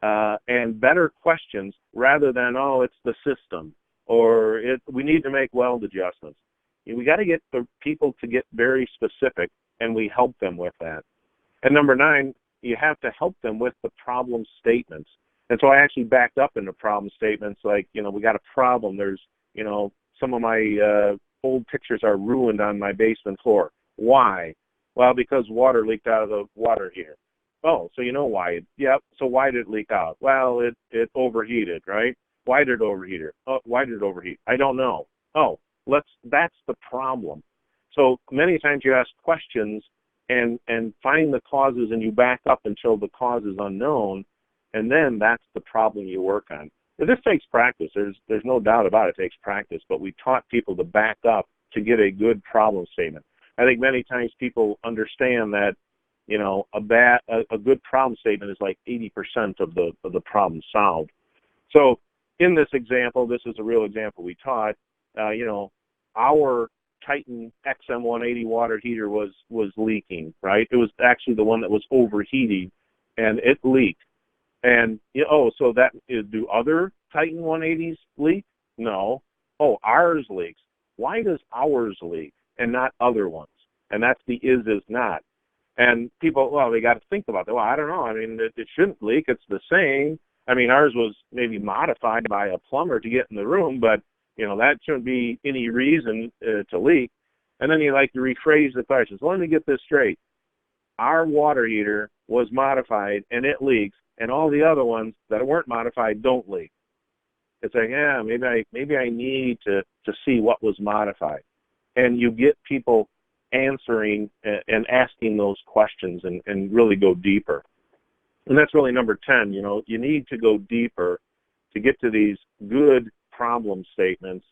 and better questions rather than, oh, it's the system or we need to make weld adjustments. We got to get the people to get very specific, and we help them with that. And number 9, you have to help them with the problem statements. And so I actually backed up into problem statements like, we got a problem. There's, some of my old pictures are ruined on my basement floor. Why? Well, because water leaked out of the water heater. Oh, so you know why? Yep. So why did it leak out? Well, it overheated, right? Why did it overheat? Why did it overheat? I don't know. Oh, that's the problem. So many times you ask questions and find the causes, and you back up until the cause is unknown, and then that's the problem you work on. But this takes practice. There's no doubt about it. It takes practice. But we taught people to back up to get a good problem statement. I think many times people understand that, a good problem statement is like 80% of the problem solved. So in this example, this is a real example we taught, our Titan XM180 water heater was leaking, right? It was actually the one that was overheating, and it leaked. And, so do other Titan 180s leak? No. Oh, ours leaks. Why does ours leak and not other ones? And that's the is not. And people, they got to think about that. Well, I don't know. I mean, it shouldn't leak. It's the same. I mean, ours was maybe modified by a plumber to get in the room, but, that shouldn't be any reason to leak. And then you like to rephrase the question. So let me get this straight. Our water heater was modified, and it leaks, and all the other ones that weren't modified don't leak. It's like, yeah, maybe I need to see what was modified. And you get people answering and asking those questions and really go deeper. And that's really number 10. You need to go deeper to get to these good problem statements,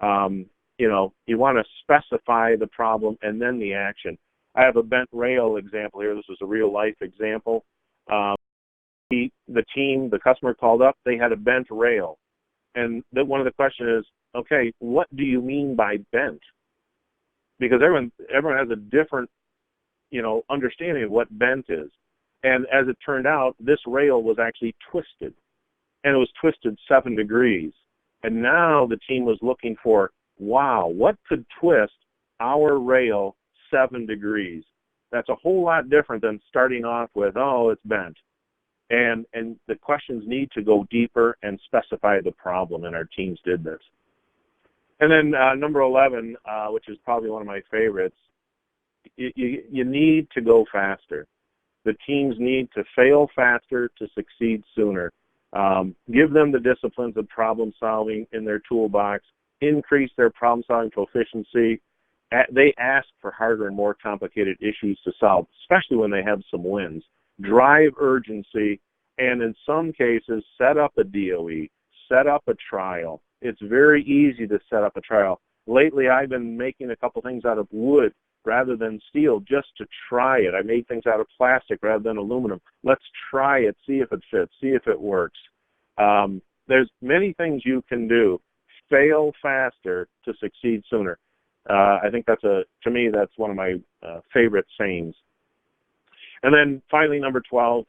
you want to specify the problem and then the action. I have a bent rail example here. This was a real life example. The team, the customer called up, they had a bent rail. And one of the questions is, okay, what do you mean by bent? Because everyone has a different, understanding of what bent is. And as it turned out, this rail was actually twisted. And it was twisted 7 degrees. And now the team was looking for, wow, what could twist our rail 7 degrees? That's a whole lot different than starting off with, oh, it's bent. And the questions need to go deeper and specify the problem, and our teams did this. And then number 11, which is probably one of my favorites, you need to go faster. The teams need to fail faster to succeed sooner. Give them the disciplines of problem solving in their toolbox, increase their problem solving proficiency. They ask for harder and more complicated issues to solve, especially when they have some wins. Drive urgency, and in some cases, set up a DOE, set up a trial. It's very easy to set up a trial. Lately, I've been making a couple things out of wood rather than steel just to try it. I made things out of plastic rather than aluminum. Let's try it, see if it fits, see if it works. There's many things you can do. Fail faster to succeed sooner. I think to me, that's one of my favorite sayings. And then finally, number 12,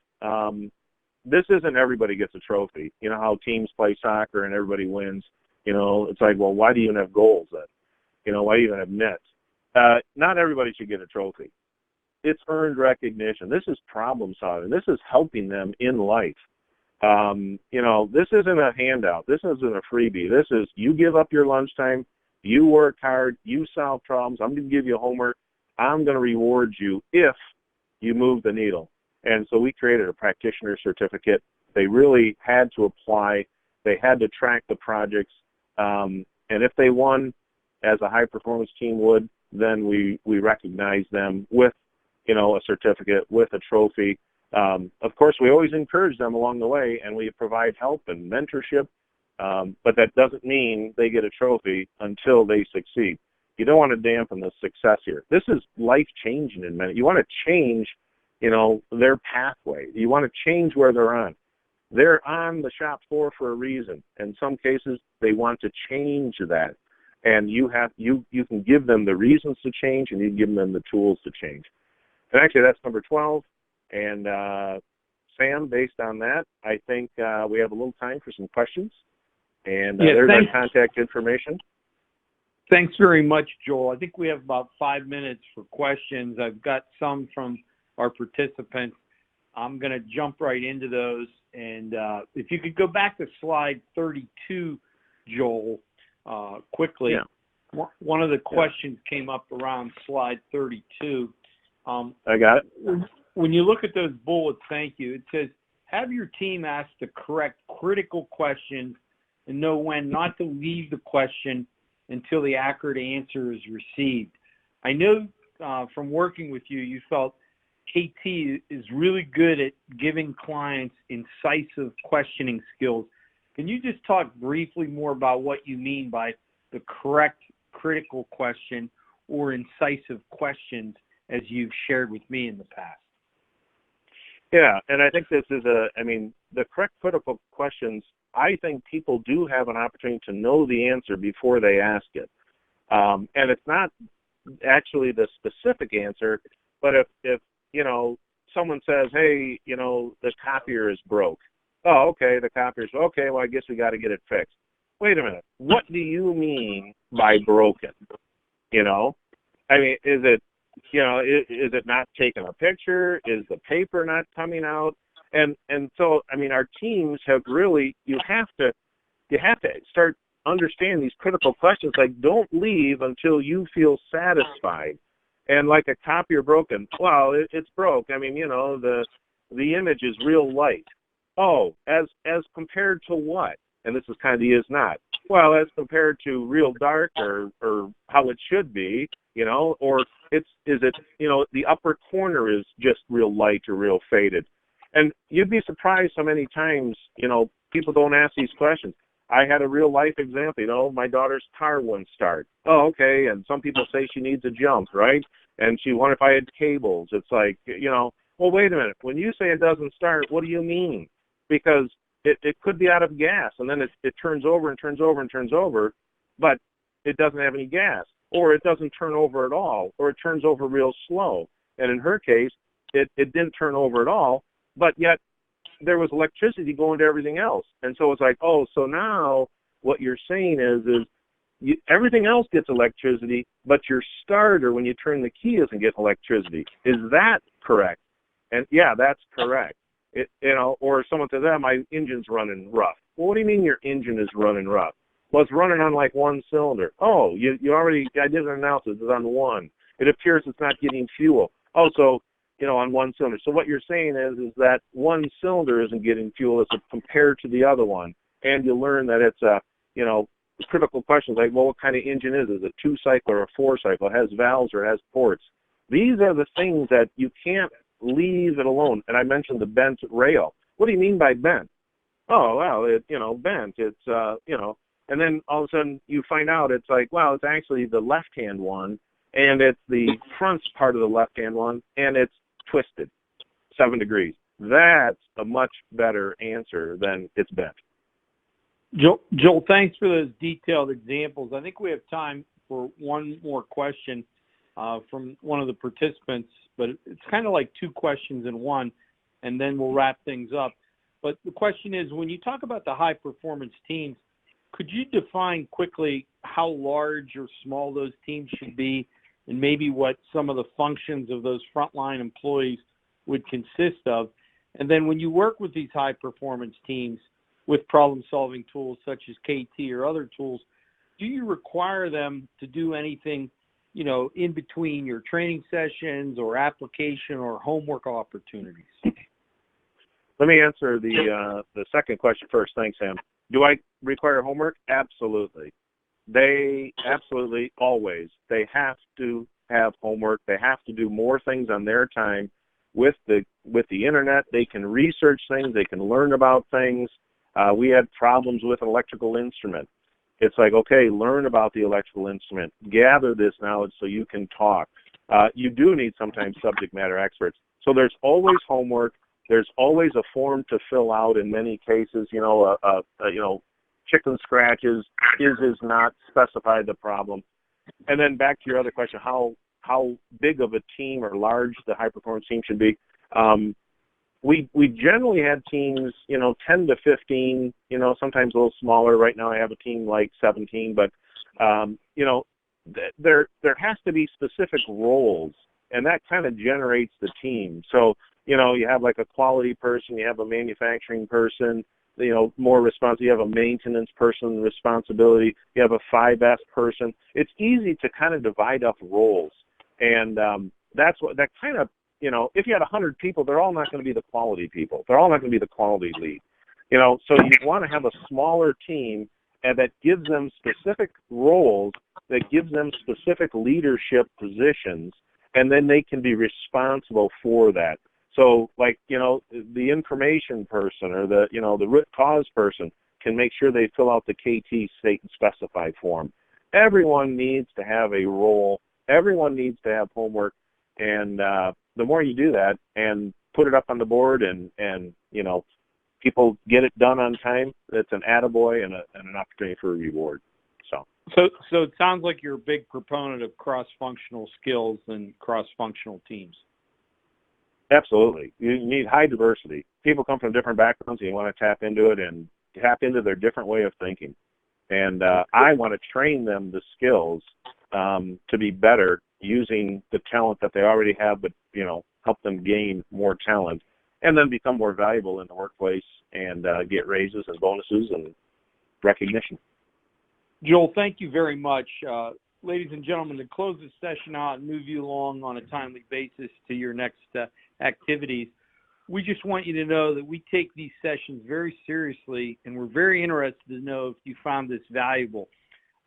this isn't everybody gets a trophy. You know how teams play soccer and everybody wins? It's like, well, why do you even have goals then? Why do you even have nets? Not everybody should get a trophy. It's earned recognition. This is problem solving. This is helping them in life. This isn't a handout. This isn't a freebie. This is you give up your lunchtime, you work hard, you solve problems. I'm going to give you homework. I'm going to reward you if you move the needle. And so we created a practitioner certificate. They really had to apply. They had to track the projects. And if they won, as a high-performance team would, then we recognize them with, a certificate, with a trophy. Of course, we always encourage them along the way, and we provide help and mentorship, but that doesn't mean they get a trophy until they succeed. You don't want to dampen the success here. This is life-changing in many. You want to change, their pathway. You want to change where they're on. They're on the shop floor for a reason. In some cases, they want to change that. And you can give them the reasons to change, and you can give them the tools to change. And actually, that's number 12. And Sam, based on that, I think we have a little time for some questions. And there's our contact information. Thanks very much, Joel. I think we have about 5 minutes for questions. I've got some from our participants. I'm going to jump right into those. And if you could go back to slide 32, Joel, quickly. Yeah. One of the questions came up around slide 32. I got it. When you look at those bullets, thank you, it says, have your team ask the correct critical questions and know when not to leave the question until the accurate answer is received. I know from working with you, you felt KT is really good at giving clients incisive questioning skills. Can you just talk briefly more about what you mean by the correct critical question or incisive questions as you've shared with me in the past? Yeah, and I think this is the correct critical questions, I think people do have an opportunity to know the answer before they ask it. And it's not actually the specific answer, but if someone says, hey, the copier is broke. Oh, okay, the copier's okay, well, I guess we got to get it fixed. Wait a minute. What do you mean by broken? Is it, is it not taking a picture? Is the paper not coming out? And so, our teams have really, you have to start understanding these critical questions. Like, don't leave until you feel satisfied. And like a copier broken, well, it's broke. The image is real light. Oh, as compared to what? And this is kind of the is not. Well, as compared to real dark or how it should be, or the upper corner is just real light or real faded. And you'd be surprised how many times, people don't ask these questions. I had a real life example, my daughter's car wouldn't start. Oh, okay. And some people say she needs a jump, right? And she wondered if I had cables. It's like, well, wait a minute. When you say it doesn't start, what do you mean? Because it could be out of gas, and then it turns over and turns over and turns over, but it doesn't have any gas, or it doesn't turn over at all, or it turns over real slow. And in her case, it didn't turn over at all, but yet there was electricity going to everything else. And so it's like, oh, so now what you're saying is everything else gets electricity, but your starter, when you turn the key, doesn't get electricity. Is that correct? And yeah, that's correct. Or someone says, my engine's running rough. Well, what do you mean your engine is running rough? Well, it's running on like one cylinder. Oh, I did an analysis. It's on one. It appears it's not getting fuel. Oh, so, on one cylinder. So what you're saying is that one cylinder isn't getting fuel as compared to the other one. And you learn that it's critical questions like, well, what kind of engine is it? Is it a 2-cycle or a 4-cycle? It has valves or it has ports. These are the things that you can't leave it alone. And I mentioned the bent rail. What do you mean by bent? Oh, well, bent. It's, and then all of a sudden you find out it's like, well, it's actually the left-hand one, and it's the front part of the left-hand one, and it's twisted 7 degrees. That's a much better answer than it's bent. Joel, thanks for those detailed examples. I think we have time for one more question from one of the participants, but it's kind of like 2 questions in one, and then we'll wrap things up. But the question is, when you talk about the high-performance teams, could you define quickly how large or small those teams should be, and maybe what some of the functions of those frontline employees would consist of? And then when you work with these high-performance teams with problem-solving tools such as KT or other tools, do you require them to do anything, in between your training sessions or application or homework opportunities? Let me answer the second question first. Thanks, Sam. Do I require homework? Absolutely. They absolutely always. They have to have homework. They have to do more things on their time with the internet. They can research things. They can learn about things. We had problems with an electrical instrument. It's like, okay, learn about the electrical instrument. Gather this knowledge so you can talk. You do need sometimes subject matter experts. So there's always homework. There's always a form to fill out in many cases. Chicken scratches is not specified the problem. And then back to your other question, how big of a team or large the high-performance team should be. We generally had teams, 10 to 15, sometimes a little smaller. Right now I have a team like 17, but, there has to be specific roles, and that kind of generates the team. So, you have like a quality person, you have a manufacturing person, more responsible, you have a maintenance person responsibility, you have a 5S person. It's easy to kind of divide up roles. And that kind of, if you had 100 people, they're all not going to be the quality people. They're all not going to be the quality lead. So you want to have a smaller team and that gives them specific roles, that gives them specific leadership positions, and then they can be responsible for that. So, like, the information person or the root cause person can make sure they fill out the KT state and specify form. Everyone needs to have a role. Everyone needs to have homework. And the more you do that and put it up on the board and people get it done on time, it's an attaboy and an opportunity for a reward. So it sounds like you're a big proponent of cross-functional skills and cross-functional teams. Absolutely. You need high diversity. People come from different backgrounds, and you want to tap into it and tap into their different way of thinking. And I want to train them the skills to be better using the talent that they already have, but, help them gain more talent and then become more valuable in the workplace and get raises and bonuses and recognition. Joel, thank you very much. Ladies and gentlemen, to close this session out and move you along on a timely basis to your next activities, we just want you to know that we take these sessions very seriously, and we're very interested to know if you found this valuable.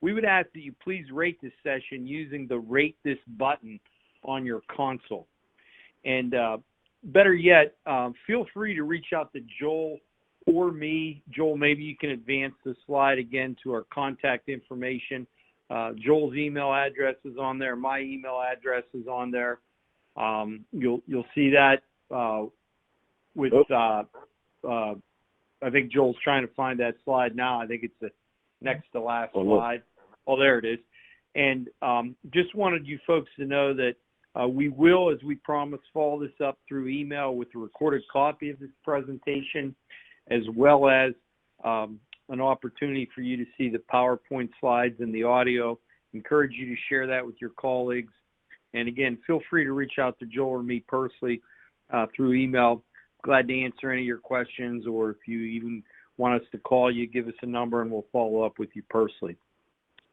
We would ask that you please rate this session using the Rate This button on your console. And better yet, feel free to reach out to Joel or me. Joel, maybe you can advance the slide again to our contact information. Joel's email address is on there. My email address is on there. You'll see that I think Joel's trying to find that slide now. I think it's the next to last slide. Oh, there it is. And just wanted you folks to know that we will, as we promised, follow this up through email with a recorded copy of this presentation, as well as an opportunity for you to see the PowerPoint slides and the audio. Encourage you to share that with your colleagues. And again, feel free to reach out to Joel or me personally through email. Glad to answer any of your questions, or if you even want us to call you, give us a number and we'll follow up with you personally.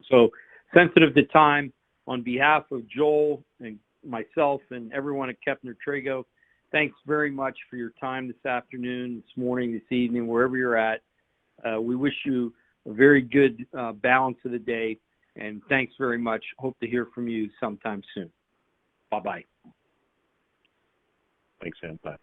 So, sensitive to time, on behalf of Joel and myself and everyone at Kepner-Trago, thanks very much for your time this afternoon, this morning, this evening, wherever you're at. We wish you a very good balance of the day, and thanks very much. Hope to hear from you sometime soon. Bye-bye. Thanks, Sam. Bye.